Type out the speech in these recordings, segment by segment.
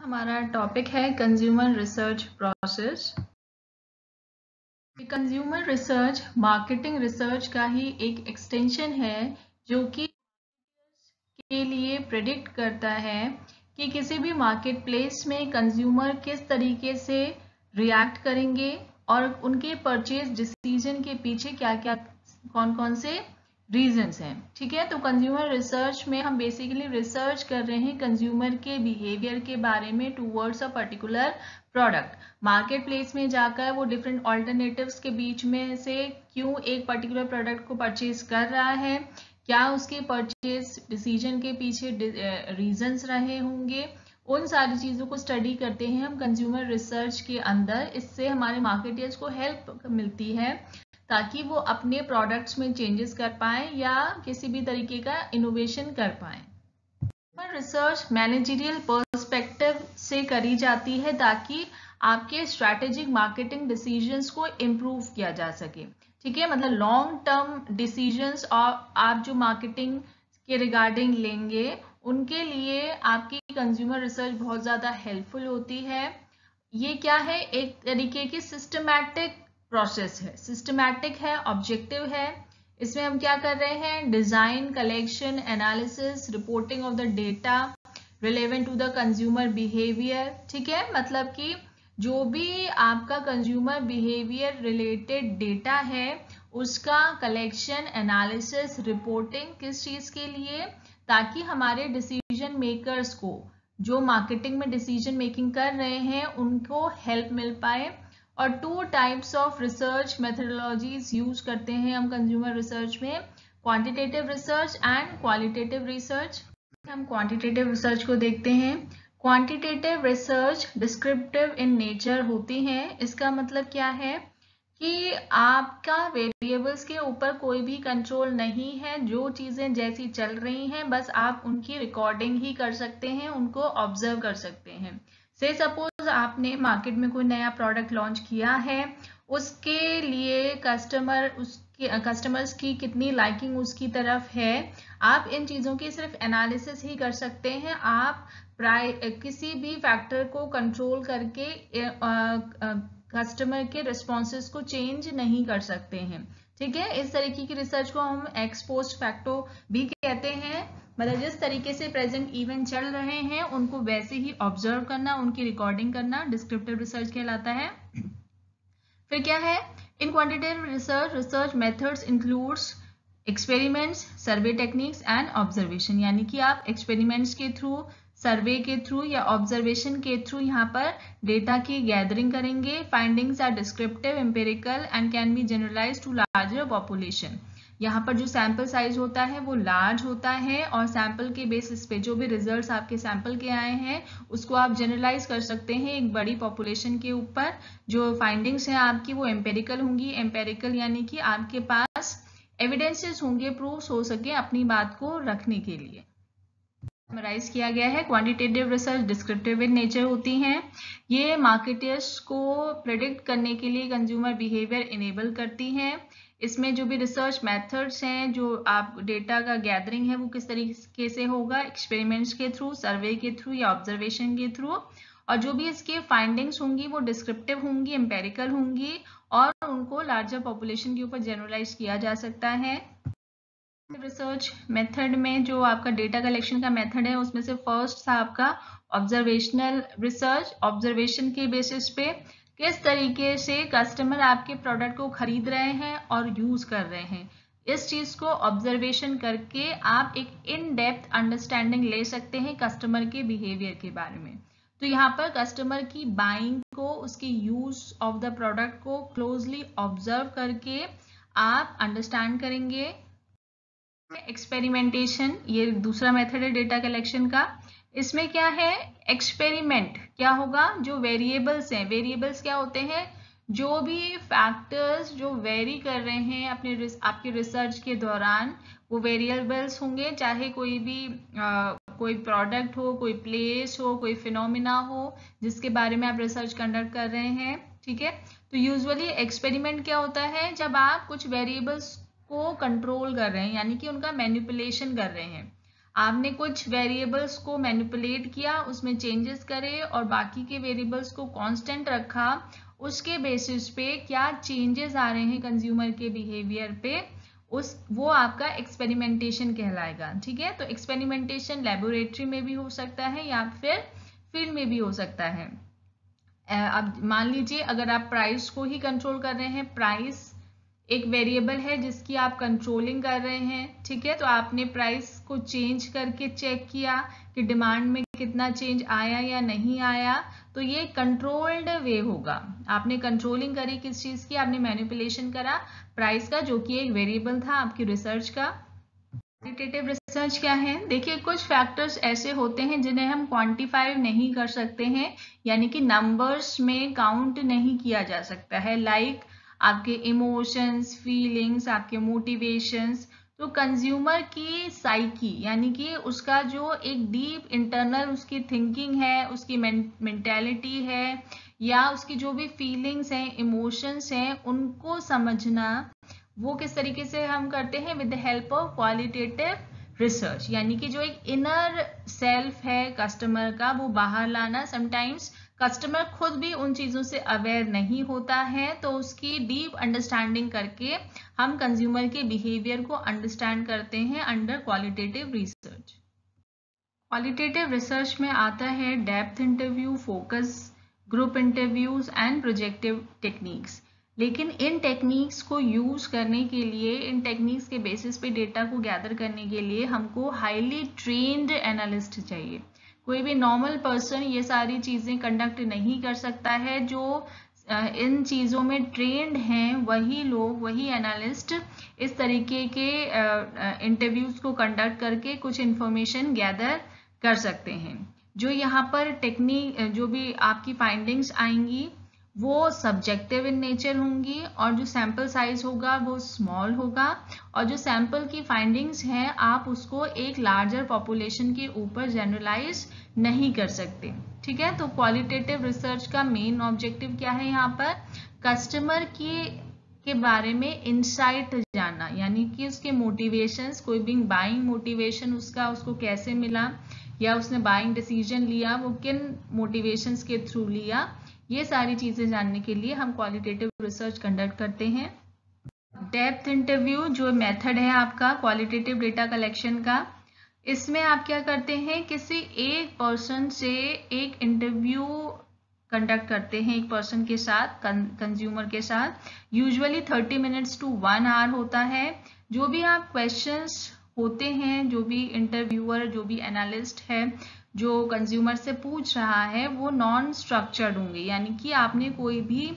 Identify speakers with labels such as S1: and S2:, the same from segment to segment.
S1: हमारा टॉपिक है consumer research process. Consumer research marketing research का ही एक एक्सटेंशन है जो कि के लिए प्रेडिक्ट करता है कि किसी भी मार्केट प्लेस में कंज्यूमर किस तरीके से रिएक्ट करेंगे और उनके परचेज डिसीजन के पीछे क्या क्या कौन कौन से रीजंस हैं। ठीक है, तो कंज्यूमर रिसर्च में हम बेसिकली रिसर्च कर रहे हैं कंज्यूमर के बिहेवियर के बारे में towards a particular product. Market place में जाकर वो डिफरेंट ऑल्टरनेटिव्स के बीच में से क्यों एक पर्टिकुलर प्रोडक्ट को परचेज कर रहा है, क्या उसके परचेज डिसीजन के पीछे रीजंस रहे होंगे, उन सारी चीज़ों को स्टडी करते हैं हम कंज्यूमर रिसर्च के अंदर। इससे हमारे मार्केटर्स को हेल्प मिलती है ताकि वो अपने प्रोडक्ट्स में चेंजेस कर पाएं या किसी भी तरीके का इनोवेशन कर पाएं। रिसर्च मैनेजरियल पर्सपेक्टिव से करी जाती है ताकि आपके स्ट्रैटेजिक मार्केटिंग डिसीजंस को इम्प्रूव किया जा सके। ठीक है, मतलब लॉन्ग टर्म डिसीजंस और आप जो मार्केटिंग के रिगार्डिंग लेंगे उनके लिए आपकी कंज्यूमर रिसर्च बहुत ज़्यादा हेल्पफुल होती है। ये क्या है, एक तरीके की सिस्टमैटिक प्रोसेस है, सिस्टमैटिक है, ऑब्जेक्टिव है। इसमें हम क्या कर रहे हैं, design, collection, analysis, reporting of the data relevant to the consumer behaviour. ठीक है, मतलब कि जो भी आपका कंज्यूमर बिहेवियर रिलेटेड डेटा है उसका कलेक्शन, एनालिसिस, रिपोर्टिंग किस चीज के लिए, ताकि हमारे डिसीजन मेकर्स को जो मार्केटिंग में डिसीजन मेकिंग कर रहे हैं उनको हेल्प मिल पाए। और 2 types of research methodologies use करते हैं हम कंज्यूमर रिसर्च में, quantitative research and qualitative research. हम क्वांटिटेटिव रिसर्च को देखते हैं। Quantitative research descriptive in nature होती है। इसका मतलब क्या है कि आपका वेरिएबल्स के ऊपर कोई भी कंट्रोल नहीं है, जो चीजें जैसी चल रही हैं बस आप उनकी रिकॉर्डिंग ही कर सकते हैं, उनको ऑब्जर्व कर सकते हैं। से सपोज आपने मार्केट में कोई नया प्रोडक्ट लॉन्च किया है, उसके लिए कस्टमर्स की कितनी लाइकिंग उसकी तरफ है, आप इन चीज़ों की सिर्फ एनालिसिस ही कर सकते हैं। आप किसी भी फैक्टर को कंट्रोल करके कस्टमर के रिस्पॉन्सेज को चेंज नहीं कर सकते हैं। ठीक है, इस तरीके की रिसर्च को हम एक्स पोस्ट फैक्टो भी कहते हैं, मतलब जिस तरीके से प्रेजेंट इवेंट चल रहे हैं उनको वैसे ही ऑब्जर्व करना, उनकी रिकॉर्डिंग करना डिस्क्रिप्टिव रिसर्च कहलाता है। फिर क्या है, इन quantitative research methods includes experiments, survey techniques and observation. यानी कि आप एक्सपेरिमेंट्स के थ्रू, सर्वे के थ्रू या ऑब्जर्वेशन के थ्रू यहाँ पर डेटा की गैदरिंग करेंगे। Findings are descriptive, empirical and can be generalise to larger population. यहाँ पर जो सैंपल साइज होता है वो लार्ज होता है और सैंपल के बेसिस पे जो भी रिजल्ट्स आपके सैंपल के आए हैं उसको आप जनरलाइज कर सकते हैं एक बड़ी पॉपुलेशन के ऊपर। जो फाइंडिंग्स हैं आपकी वो एम्पेरिकल होंगी। एम्पेरिकल यानी कि आपके पास एविडेंसेस होंगे, प्रूफ्स हो सके अपनी बात को रखने के लिए। समराइज किया गया है। Quantitative research descriptive in nature होती हैं। ये मार्केटर्स को प्रेडिक्ट करने के लिए कंज्यूमर बिहेवियर इनेबल करती हैं। इसमें जो भी रिसर्च मेथड्स हैं, जो आप डेटा का गैदरिंग है वो किस तरीके से होगा, एक्सपेरिमेंट्स के थ्रू, सर्वे के थ्रू या ऑब्जर्वेशन के थ्रू। और जो भी इसकी फाइंडिंग्स होंगी वो डिस्क्रिप्टिव होंगी, एम्पेरिकल होंगी और उनको लार्जर पॉपुलेशन के ऊपर जनरलाइज किया जा सकता है। रिसर्च मेथड में जो आपका डेटा कलेक्शन का मेथड है उसमें से फर्स्ट था आपका ऑब्जर्वेशनल रिसर्च। ऑब्जर्वेशन के बेसिस पे किस तरीके से कस्टमर आपके प्रोडक्ट को खरीद रहे हैं और यूज कर रहे हैं, इस चीज को ऑब्जर्वेशन करके आप एक इन डेप्थ अंडरस्टैंडिंग ले सकते हैं कस्टमर के बिहेवियर के बारे में। तो यहाँ पर कस्टमर की बाइंग को, उसकी यूज ऑफ द प्रोडक्ट को क्लोजली ऑब्जर्व करके आप अंडरस्टैंड करेंगे। एक्सपेरिमेंटेशन, ये दूसरा मेथड है डेटा कलेक्शन का। इसमें क्या है, एक्सपेरिमेंट क्या होगा, जो वेरिएबल्स हैं, वेरिएबल्स क्या होते हैं, जो भी फैक्टर्स जो वेरी कर रहे हैं अपने आपके रिसर्च के दौरान वो वेरिएबल्स होंगे। चाहे कोई भी कोई प्रोडक्ट हो, कोई प्लेस हो, कोई फिनोमिना हो जिसके बारे में आप रिसर्च कंडक्ट कर रहे हैं। ठीक है, तो यूजुअली एक्सपेरिमेंट क्या होता है, जब आप कुछ वेरिएबल्स को कंट्रोल कर रहे हैं यानी कि उनका मैनिपुलेशन कर रहे हैं। आपने कुछ वेरिएबल्स को मैनिपुलेट किया, उसमें चेंजेस करे और बाकी के वेरिएबल्स को कांस्टेंट रखा, उसके बेसिस पे क्या चेंजेस आ रहे हैं कंज्यूमर के बिहेवियर पे, वो आपका एक्सपेरिमेंटेशन कहलाएगा। ठीक है, तो एक्सपेरिमेंटेशन लेबोरेटरी में भी हो सकता है या फिर फील्ड में भी हो सकता है। अब मान लीजिए अगर आप प्राइस को ही कंट्रोल कर रहे हैं, प्राइस एक वेरिएबल है जिसकी आप कंट्रोलिंग कर रहे हैं। ठीक है, तो आपने प्राइस को चेंज करके चेक किया कि डिमांड में कितना चेंज आया या नहीं आया, तो ये कंट्रोल्ड वे होगा। आपने कंट्रोलिंग करी किस चीज की, आपने मैनिपुलेशन करा प्राइस का, जो कि एक वेरिएबल था आपकी रिसर्च का। क्वालिटेटिव रिसर्च क्या है? देखिए, कुछ फैक्टर्स ऐसे होते हैं जिन्हें हम क्वांटिफाई नहीं कर सकते हैं, यानी कि नंबर्स में काउंट नहीं किया जा सकता है, लाइक आपके इमोशंस, फीलिंग्स, आपके मोटिवेशंस। तो कंज्यूमर की साइकी, यानी कि उसका जो एक डीप इंटरनल उसकी थिंकिंग है, उसकी मेंटालिटी है, या उसकी जो भी फीलिंग्स हैं, इमोशंस हैं, उनको समझना वो किस तरीके से हम करते हैं, with the help of qualitative research. यानी कि जो एक इनर सेल्फ है कस्टमर का, वो बाहर लाना। समटाइम्स कस्टमर खुद भी उन चीजों से अवेयर नहीं होता है, तो उसकी डीप अंडरस्टैंडिंग करके हम कंज्यूमर के बिहेवियर को अंडरस्टैंड करते हैं under qualitative research. Qualitative research में आता है depth interview, focus group interviews and projective techniques. लेकिन इन टेक्निक्स को यूज करने के लिए, इन टेक्निक्स के बेसिस पे डेटा को गैदर करने के लिए हमको हाईली ट्रेन्ड एनालिस्ट चाहिए। कोई भी नॉर्मल पर्सन ये सारी चीजें कंडक्ट नहीं कर सकता है। जो इन चीजों में ट्रेंड हैं वही लोग, वही एनालिस्ट इस तरीके के इंटरव्यूज को कंडक्ट करके कुछ इंफॉर्मेशन गैदर कर सकते हैं। जो यहाँ पर टेक्निक, जो भी आपकी फाइंडिंग्स आएंगी वो सब्जेक्टिव इन नेचर होंगी, और जो सैंपल साइज होगा वो स्मॉल होगा, और जो सैंपल की फाइंडिंग्स हैं आप उसको एक लार्जर पॉपुलेशन के ऊपर जनरलाइज नहीं कर सकते। ठीक है, तो क्वालिटेटिव रिसर्च का मेन ऑब्जेक्टिव क्या है यहाँ पर, कस्टमर के बारे में इंसाइट जानना, यानी कि उसके मोटिवेशंस, कोई भी बाइंग मोटिवेशन उसको कैसे मिला, या उसने बाइंग डिसीजन लिया वो किन मोटिवेशंस के थ्रू लिया, ये सारी चीजें जानने के लिए हम क्वालिटेटिव रिसर्च कंडक्ट करते हैं। डेप्थ इंटरव्यू जो मेथड है आपका क्वालिटेटिव डेटा कलेक्शन का, इसमें आप क्या करते हैं, किसी एक पर्सन से एक इंटरव्यू कंडक्ट करते हैं, एक पर्सन के साथ, कंज्यूमर के साथ। यूजुअली 30 मिनट्स टू 1 आवर होता है। जो भी आप क्वेश्चंस होते हैं, जो भी इंटरव्यूअर, जो भी एनालिस्ट है जो कंज्यूमर से पूछ रहा है, वो नॉन स्ट्रक्चर्ड होंगे, यानी कि आपने कोई भी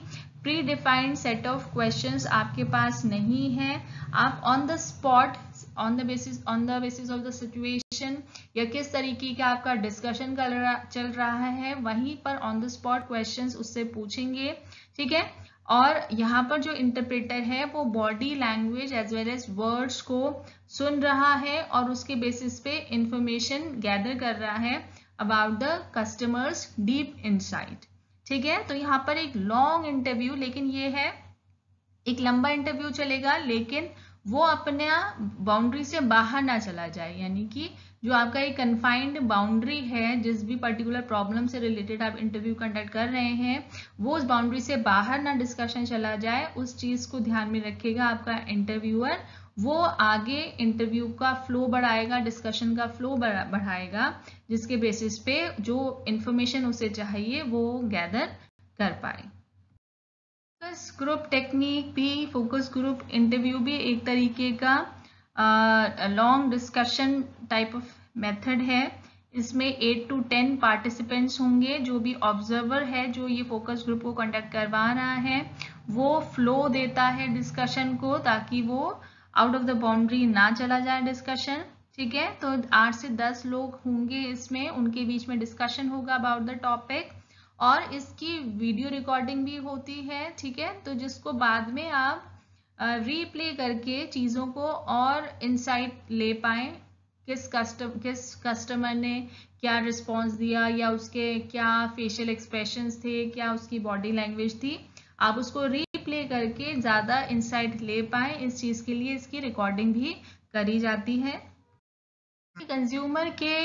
S1: pre defined set of questions आपके पास नहीं है। आप on the spot, on the basis of the situation, या किस तरीके का आपका डिस्कशन चल रहा है, वहीं पर ऑन द स्पॉट क्वेश्चंस उससे पूछेंगे। ठीक है, और यहाँ पर जो इंटरप्रेटर है वो body language as well as words को सुन रहा है और उसके बेसिस पे इंफॉर्मेशन गैदर कर रहा है about the customers deep insight. ठीक है, तो यहाँ पर एक लॉन्ग इंटरव्यू, लेकिन ये है एक लंबा इंटरव्यू चलेगा, लेकिन वो अपने बाउंड्री से बाहर ना चला जाए, यानी कि जो आपका एक कन्फाइंड बाउंड्री है, जिस भी पर्टिकुलर प्रॉब्लम से रिलेटेड आप इंटरव्यू कंडक्ट कर रहे हैं, वो उस बाउंड्री से बाहर ना डिस्कशन चला जाए, उस चीज को ध्यान में रखेगा आपका इंटरव्यूअर। वो आगे इंटरव्यू का फ्लो बढ़ाएगा, डिस्कशन का फ्लो बढ़ाएगा, जिसके बेसिस पे जो इंफॉर्मेशन उसे चाहिए वो गैदर कर पाए। फोकस ग्रुप टेक्निक भी, फोकस ग्रुप इंटरव्यू भी एक तरीके का long discussion type of method है। इसमें 8 to 10 पार्टिसिपेंट्स होंगे। जो भी ऑब्जर्वर है जो ये फोकस ग्रुप को कंडक्ट करवा रहा है, वो फ्लो देता है डिस्कशन को, ताकि वो आउट ऑफ द बाउंड्री ना चला जाए डिस्कशन। ठीक है, तो 8 से 10 लोग होंगे इसमें, उनके बीच में डिस्कशन होगा अबाउट द टॉपिक, और इसकी वीडियो रिकॉर्डिंग भी होती है। ठीक है, तो जिसको बाद में आप रीप्ले करके चीज़ों को और इंसाइट ले पाए, किस कस्टमर ने क्या रिस्पॉन्स दिया, या उसके क्या फेशियल एक्सप्रेशंस थे, क्या उसकी बॉडी लैंग्वेज थी, आप उसको रीप्ले करके ज़्यादा इंसाइट ले पाए। इस चीज़ के लिए इसकी रिकॉर्डिंग भी करी जाती है। कंज्यूमर के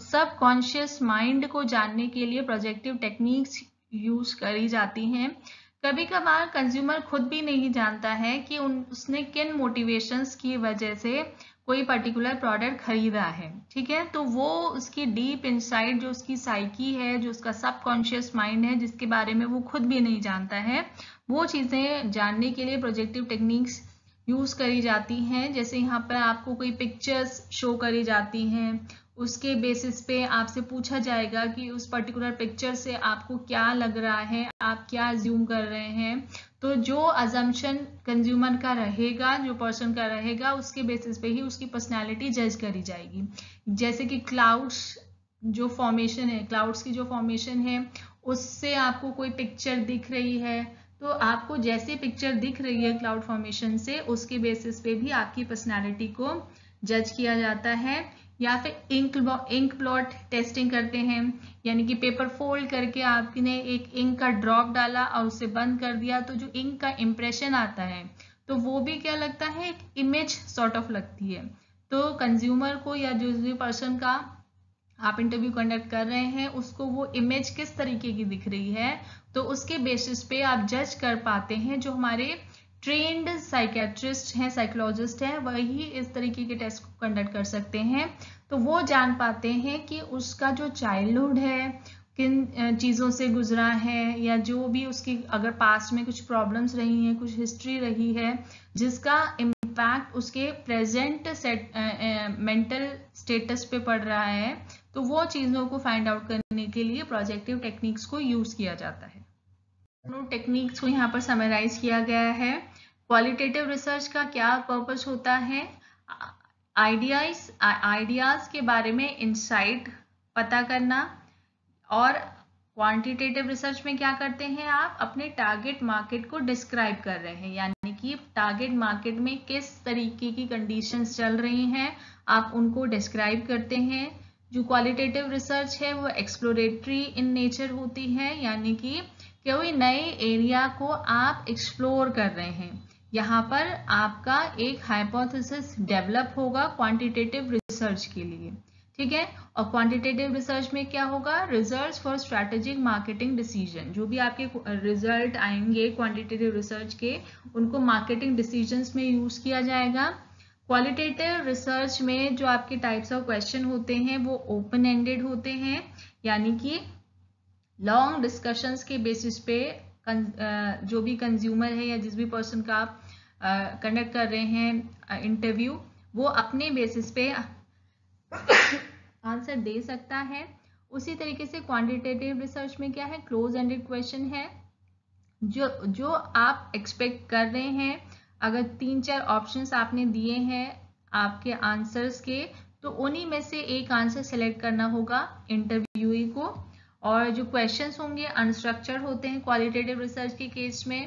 S1: सब कॉन्शियस माइंड को जानने के लिए प्रोजेक्टिव टेक्निक्स यूज करी जाती हैं। कभी कभार कंज्यूमर खुद भी नहीं जानता है कि उसने किन मोटिवेशंस की वजह से कोई पर्टिकुलर प्रोडक्ट खरीदा है, ठीक है। तो वो उसकी डीप इनसाइड जो उसकी साइकी है, जो उसका सबकॉन्शियस माइंड है, जिसके बारे में वो खुद भी नहीं जानता है, वो चीजें जानने के लिए प्रोजेक्टिव टेक्निक्स यूज करी जाती हैं। जैसे यहाँ पर आपको कोई पिक्चर्स शो करी जाती हैं, उसके बेसिस पे आपसे पूछा जाएगा कि उस पर्टिकुलर पिक्चर से आपको क्या लग रहा है, आप क्या अज्यूम कर रहे हैं। तो जो अजम्पशन कंज्यूमर का रहेगा, जो पर्सन का रहेगा, उसके बेसिस पे ही उसकी पर्सनैलिटी जज करी जाएगी। जैसे कि क्लाउड्स जो फॉर्मेशन है, क्लाउड्स की जो फॉर्मेशन है, उससे आपको कोई पिक्चर दिख रही है, तो आपको जैसे पिक्चर दिख रही है क्लाउड फॉर्मेशन से, उसके बेसिस पे भी आपकी पर्सनालिटी को जज किया जाता है। या फिर इंक ब्लॉट टेस्टिंग करते हैं, यानी कि पेपर फोल्ड करके आपने एक इंक का ड्रॉप डाला और उसे बंद कर दिया, तो जो इंक का इम्प्रेशन आता है, तो वो भी क्या लगता है, एक इमेज सॉर्ट ऑफ लगती है। तो कंज्यूमर को या जो भी पर्सन का आप इंटरव्यू कंडक्ट कर रहे हैं, उसको वो इमेज किस तरीके की दिख रही है, तो उसके बेसिस पे आप जज कर पाते हैं। जो हमारे ट्रेन्ड साइकेट्रिस्ट हैं, साइकोलॉजिस्ट हैं, वही इस तरीके के टेस्ट को कंडक्ट कर सकते हैं। तो वो जान पाते हैं कि उसका जो चाइल्डहुड है, किन चीज़ों से गुजरा है, या जो भी उसकी अगर पास्ट में कुछ प्रॉब्लम्स रही हैं, कुछ हिस्ट्री रही है, जिसका इम्पैक्ट उसके प्रेजेंट मेंटल स्टेटस पे पड़ रहा है, तो वो चीज़ों को फाइंड आउट करने के लिए प्रोजेक्टिव टेक्निक्स को यूज किया जाता है। दोनों टेक्निक्स को यहाँ पर समराइज किया गया है। क्वालिटेटिव रिसर्च का क्या पर्पस होता है, आइडियाज के बारे में इंसाइट पता करना। और क्वांटिटेटिव रिसर्च में क्या करते हैं, आप अपने टारगेट मार्केट को डिस्क्राइब कर रहे हैं, यानी कि टारगेट मार्केट में किस तरीके की कंडीशंस चल रही हैं, आप उनको डिस्क्राइब करते हैं। जो क्वालिटेटिव रिसर्च है वो एक्सप्लोरेटरी इन नेचर होती है, यानी कि कोई नए एरिया को आप एक्सप्लोर कर रहे हैं। यहाँ पर आपका एक हाइपोथेसिस डेवलप होगा क्वांटिटेटिव रिसर्च के लिए, ठीक है। और क्वांटिटेटिव रिसर्च में क्या होगा, results for strategic marketing decision. जो भी आपके रिजल्ट आएंगे क्वांटिटेटिव रिसर्च के, उनको मार्केटिंग डिसीजंस में यूज किया जाएगा। क्वालिटेटिव रिसर्च में जो आपके टाइप्स ऑफ क्वेश्चन होते हैं वो ओपन एंडेड होते हैं, यानी कि लॉन्ग डिस्कशंस के बेसिस पे जो भी कंज्यूमर है या जिस भी पर्सन का आप कंडक्ट कर रहे हैं इंटरव्यू, वो अपने बेसिस पे आंसर दे सकता है। उसी तरीके से क्वांटिटेटिव रिसर्च में क्या है, क्लोज एंडेड क्वेश्चन है। जो आप एक्सपेक्ट कर रहे हैं, अगर 3-4 ऑप्शंस आपने दिए हैं आपके आंसर्स के, तो उन्हीं में से एक आंसर सेलेक्ट करना होगा इंटरव्यूई को। और जो क्वेश्चंस होंगे अनस्ट्रक्चर्ड होते हैं क्वालिटेटिव रिसर्च के केस में।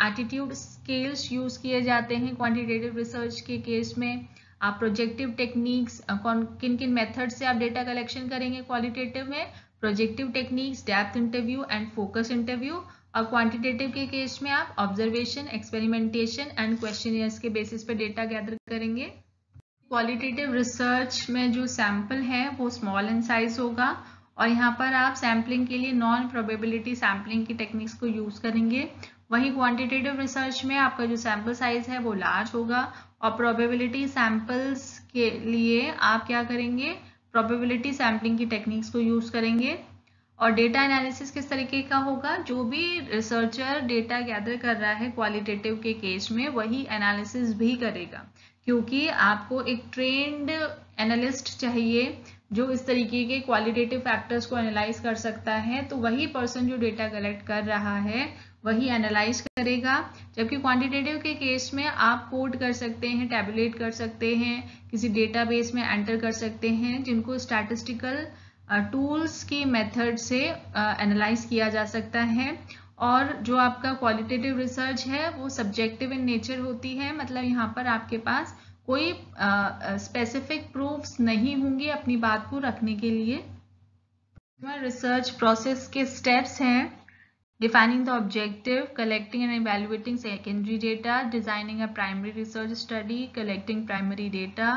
S1: एटीट्यूड स्केल्स यूज किए जाते हैं क्वांटिटेटिव रिसर्च के केस में। आप प्रोजेक्टिव टेक्निक्स, किन किन मेथड से आप डेटा कलेक्शन करेंगे क्वालिटेटिव में, projective techniques, depth interview and focus interview. और क्वांटिटेटिव के केस में आप ऑब्जर्वेशन, एक्सपेरिमेंटेशन एंड क्वेश्चनियर्स के बेसिस पे डेटा गैदर करेंगे। क्वालिटेटिव रिसर्च में जो सैंपल है वो स्मॉल इन साइज होगा, और यहाँ पर आप सैम्पलिंग के लिए नॉन प्रोबेबिलिटी सैम्पलिंग की टेक्निक्स को यूज करेंगे। वहीं क्वांटिटेटिव रिसर्च में आपका जो सैंपल साइज है वो लार्ज होगा, और प्रोबेबिलिटी सैंपल्स के लिए आप क्या करेंगे, प्रोबेबिलिटी सैम्पलिंग की टेक्निक्स को यूज करेंगे। और डेटा एनालिसिस किस तरीके का होगा, जो भी रिसर्चर डेटा गैदर कर रहा है क्वालिटेटिव के केस में, वही एनालिसिस भी करेगा, क्योंकि आपको एक ट्रेंड एनालिस्ट चाहिए जो इस तरीके के क्वालिटेटिव फैक्टर्स को एनालाइज कर सकता है। तो वही पर्सन जो डेटा कलेक्ट कर रहा है वही एनालाइज करेगा। जबकि क्वांटिटेटिव के केस में आप कोड कर सकते हैं, टैबुलेट कर सकते हैं, किसी डेटाबेस में एंटर कर सकते हैं, जिनको स्टैटिस्टिकल टूल्स की मेथड से एनालाइज किया जा सकता है। और जो आपका क्वालिटेटिव रिसर्च है वो सब्जेक्टिव इन नेचर होती है, मतलब यहाँ पर आपके पास कोई स्पेसिफिक प्रूफ्स नहीं होंगे अपनी बात को रखने के लिए। रिसर्च प्रोसेस के स्टेप्स हैं, defining the objective, collecting and evaluating secondary data, designing a primary research study, collecting primary data,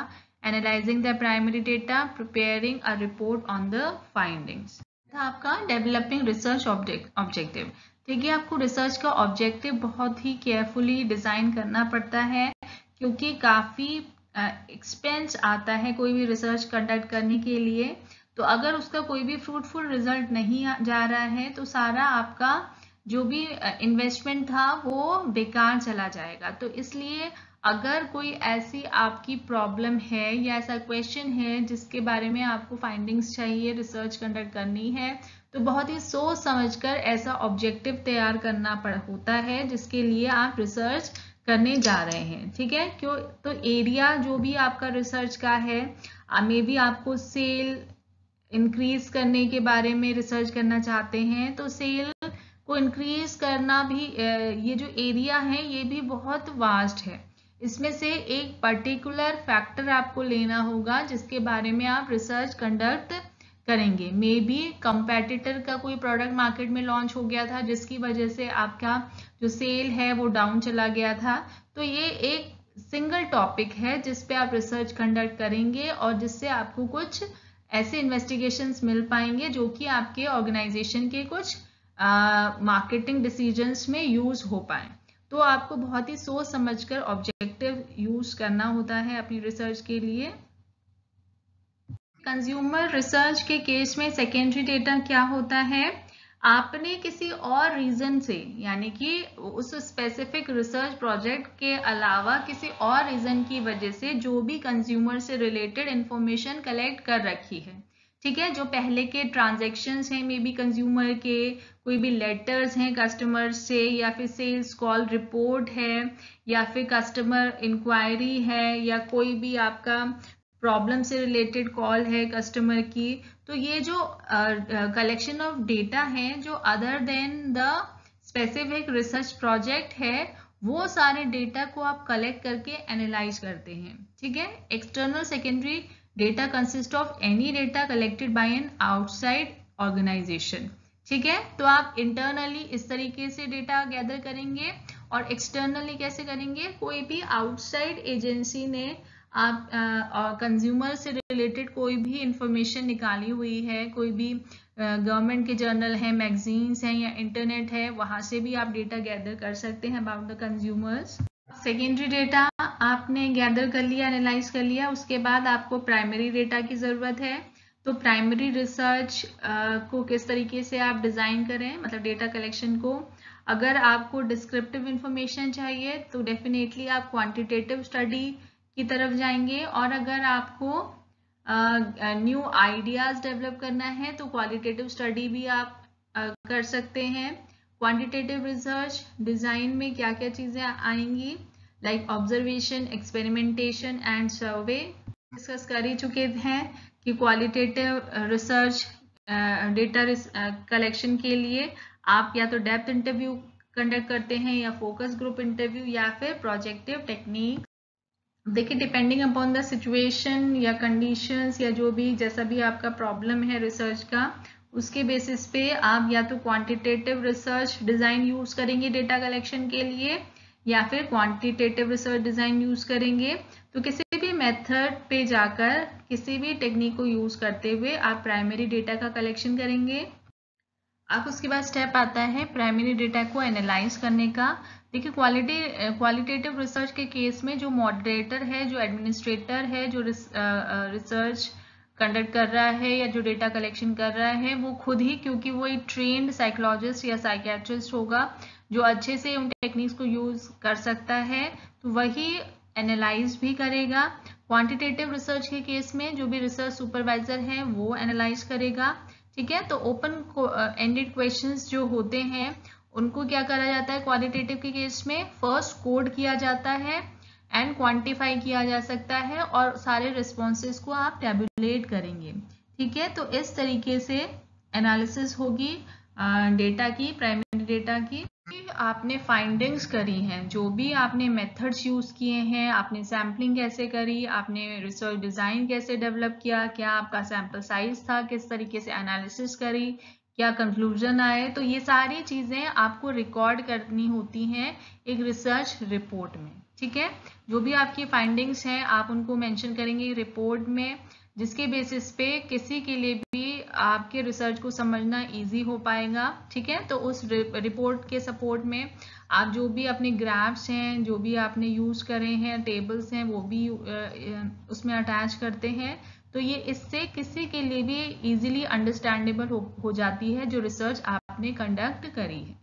S1: analysing the primary data, preparing a report on the findings. था आपका डेवलपिंग रिसर्च ऑब्जेक्टिव। देखिए, आपको research का objective बहुत ही carefully design करना पड़ता है, क्योंकि काफ़ी एक्सपेंस आता है कोई भी रिसर्च कंडक्ट करने के लिए। तो अगर उसका कोई भी फ्रूटफुल रिजल्ट नहीं जा रहा है तो सारा आपका जो भी इन्वेस्टमेंट था वो बेकार चला जाएगा। तो इसलिए अगर कोई ऐसी आपकी प्रॉब्लम है या ऐसा क्वेश्चन है जिसके बारे में आपको फाइंडिंग्स चाहिए, रिसर्च कंडक्ट करनी है, तो बहुत ही सोच समझकर ऐसा ऑब्जेक्टिव तैयार करना होता है जिसके लिए आप रिसर्च करने जा रहे हैं। ठीक है, क्यों? तो एरिया जो भी आपका रिसर्च का है, मे बी आपको सेल इंक्रीज करने के बारे में रिसर्च करना चाहते हैं, तो सेल को इंक्रीज करना भी, ये जो एरिया है ये भी बहुत वास्ट है। इसमें से एक पर्टिकुलर फैक्टर आपको लेना होगा जिसके बारे में आप रिसर्च कंडक्ट करेंगे। मे बी कंपेटिटर का कोई प्रोडक्ट मार्केट में लॉन्च हो गया था जिसकी वजह से आपका जो सेल है वो डाउन चला गया था। तो ये एक सिंगल टॉपिक है जिस पे आप रिसर्च कंडक्ट करेंगे और जिससे आपको कुछ ऐसे इन्वेस्टिगेशंस मिल पाएंगे जो कि आपके ऑर्गेनाइजेशन के कुछ मार्केटिंग डिसीजंस में यूज हो पाए। तो आपको बहुत ही सोच समझकर ऑब्जेक्टिव यूज करना होता है अपनी रिसर्च के लिए। कंज्यूमर रिसर्च के केस में सेकेंडरी डेटा क्या होता है? आपने किसी और रीजन से, यानी कि उस स्पेसिफिक रिसर्च प्रोजेक्ट के अलावा किसी और रीजन की वजह से जो भी कंज्यूमर से रिलेटेड इंफॉर्मेशन कलेक्ट कर रखी है, ठीक है, जो पहले के ट्रांजैक्शंस हैं, मे बी कंज्यूमर के कोई भी लेटर्स हैं कस्टमर से, या फिर सेल्स कॉल रिपोर्ट है, या फिर कस्टमर इंक्वायरी है, या कोई भी आपका प्रॉब्लम से रिलेटेड कॉल है कस्टमर की। तो ये जो कलेक्शन ऑफ डेटा है जो other than the specific research project है, वो सारे डेटा को आप कलेक्ट करके एनालाइज करते हैं। ठीक है, external secondary data consist of any data collected by an outside organisation. ठीक है, तो आप इंटरनली इस तरीके से डेटा गैदर करेंगे और एक्सटर्नली कैसे करेंगे? कोई भी आउटसाइड एजेंसी ने आप कंज्यूमर से रिलेटेड कोई भी इंफॉर्मेशन निकाली हुई है, कोई भी गवर्नमेंट के जर्नल है, मैगजीन्स हैं या इंटरनेट है, वहां से भी आप डेटा गैदर कर सकते हैं about the consumers. Secondary data आपने गैदर कर लिया, एनालाइज कर लिया, उसके बाद आपको प्राइमरी डेटा की ज़रूरत है। तो प्राइमरी रिसर्च को किस तरीके से आप डिज़ाइन करें, मतलब डेटा कलेक्शन को। अगर आपको डिस्क्रिप्टिव इंफॉर्मेशन चाहिए तो डेफिनेटली आप क्वांटिटेटिव स्टडी की तरफ जाएंगे, और अगर आपको न्यू आइडियाज डेवलप करना है तो क्वालिटेटिव स्टडी भी आप कर सकते हैं। क्वांटिटेटिव रिसर्च डिजाइन में क्या क्या चीजें आएंगी, like observation, experimentation and survey discuss कर ही चुके हैं कि क्वालिटेटिव रिसर्च डेटा कलेक्शन के लिए आप या तो डेप्थ इंटरव्यू कंडक्ट करते हैं, या फोकस ग्रुप इंटरव्यू, या फिर प्रोजेक्टिव टेक्निक। देखिए, डिपेंडिंग अपॉन द सिचुएशन या कंडीशंस या जो भी जैसा भी आपका प्रॉब्लम है रिसर्च का, उसके बेसिस पे आप या तो क्वांटिटेटिव रिसर्च डिजाइन यूज करेंगे डेटा कलेक्शन के लिए, या फिर क्वांटिटेटिव रिसर्च डिजाइन यूज करेंगे। तो किसी भी मेथड पे जाकर किसी भी टेक्निक को यूज करते हुए आप प्राइमरी डेटा का कलेक्शन करेंगे। अब उसके बाद स्टेप आता है प्राइमरी डेटा को एनालाइज करने का। देखिए, क्वालिटेटिव रिसर्च के केस में जो मॉडरेटर है, जो एडमिनिस्ट्रेटर है, जो रिसर्च कंडक्ट कर रहा है या जो डेटा कलेक्शन कर रहा है, वो खुद ही, क्योंकि वो एक ट्रेन्ड साइकोलॉजिस्ट या साइकियाट्रिस्ट होगा जो अच्छे से उन टेक्निक्स को यूज कर सकता है, तो वही एनालाइज भी करेगा। क्वांटिटेटिव रिसर्च के केस में जो भी रिसर्च सुपरवाइजर है वो एनालाइज करेगा। ठीक है, तो ओपन एंडेड क्वेश्चंस जो होते हैं उनको क्या करा जाता है क्वालिटेटिव के केस में? फर्स्ट कोड किया जाता है एंड क्वांटिफाई किया जा सकता है, और सारे रिस्पॉन्सेस को आप टैबुलेट करेंगे। ठीक है, तो इस तरीके से एनालिसिस होगी डेटा की, प्राइमरी डेटा की। आपने फाइंडिंग्स करी हैं, जो भी आपने मेथड्स यूज किए हैं, आपने सैम्पलिंग कैसे करी, आपने रिसर्च डिजाइन कैसे डेवलप किया, क्या आपका सैंपल साइज था, किस तरीके से एनालिसिस करी, क्या कंक्लूजन आए, तो ये सारी चीजें आपको रिकॉर्ड करनी होती हैं एक रिसर्च रिपोर्ट में। ठीक है, जो भी आपकी फाइंडिंग्स हैं आप उनको मेंशन करेंगे रिपोर्ट में, जिसके बेसिस पे किसी के लिए भी आपके रिसर्च को समझना इजी हो पाएगा। ठीक है, तो उस रिपोर्ट के सपोर्ट में आप जो भी अपने ग्राफ्स हैं, जो भी आपने यूज करे हैं, टेबल्स हैं, वो भी उसमें अटैच करते हैं। तो ये इससे किसी के लिए भी इजीली अंडरस्टैंडेबल हो जाती है जो रिसर्च आपने कंडक्ट करी है।